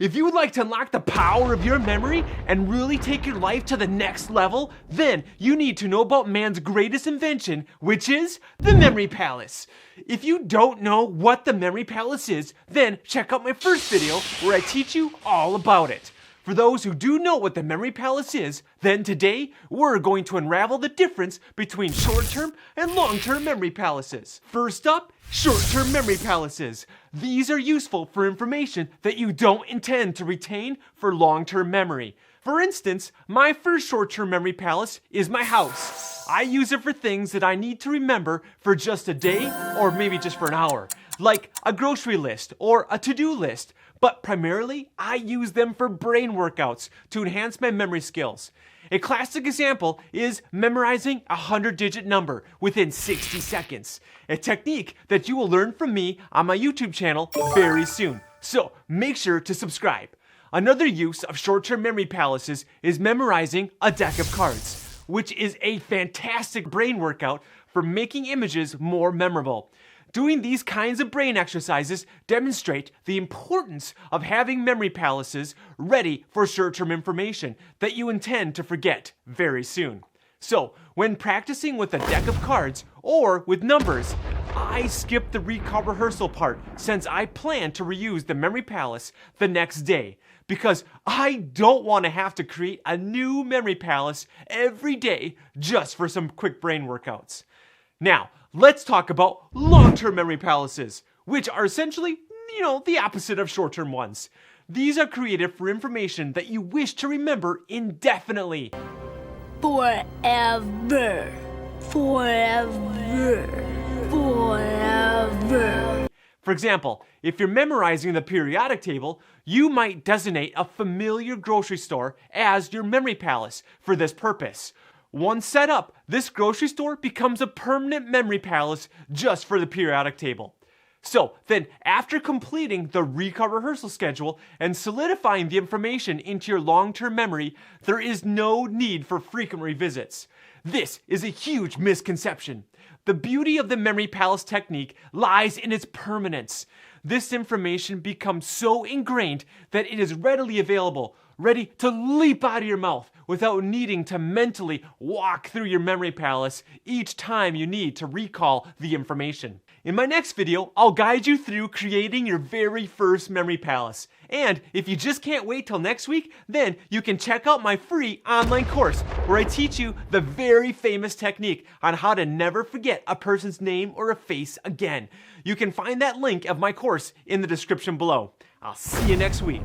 If you would like to unlock the power of your memory and really take your life to the next level, then you need to know about man's greatest invention, which is the Memory Palace. If you don't know what the Memory Palace is, then check out my first video where I teach you all about it. For those who do know what the Memory Palace is, then today we're going to unravel the difference between short-term and long-term memory palaces. First up, short-term memory palaces. These are useful for information that you don't intend to retain for long-term memory. For instance, my first short-term memory palace is my house. I use it for things that I need to remember for just a day or maybe just for an hour, like a grocery list or a to-do list. But primarily, I use them for brain workouts to enhance my memory skills. A classic example is memorizing a 100-digit number within 60 seconds, a technique that you will learn from me on my YouTube channel very soon. So make sure to subscribe. Another use of short-term memory palaces is memorizing a deck of cards, which is a fantastic brain workout for making images more memorable. Doing these kinds of brain exercises demonstrate the importance of having memory palaces ready for short-term information that you intend to forget very soon. So, when practicing with a deck of cards or with numbers, I skip the recall rehearsal part since I plan to reuse the memory palace the next day because I don't want to have to create a new memory palace every day just for some quick brain workouts. Now, let's talk about long-term memory palaces, which are essentially, the opposite of short-term ones. These are created for information that you wish to remember indefinitely. Forever. Forever. Forever. For example, if you're memorizing the periodic table, you might designate a familiar grocery store as your memory palace for this purpose. Once set up, this grocery store becomes a permanent memory palace just for the periodic table. So then, after completing the recall rehearsal schedule and solidifying the information into your long-term memory, there is no need for frequent revisits. This is a huge misconception. The beauty of the memory palace technique lies in its permanence. This information becomes so ingrained that it is readily available, ready to leap out of your mouth without needing to mentally walk through your memory palace each time you need to recall the information. In my next video, I'll guide you through creating your very first memory palace. And if you just can't wait till next week, then you can check out my free online course where I teach you the very famous technique on how to never forget a person's name or a face again. You can find that link of my course in the description below. I'll see you next week.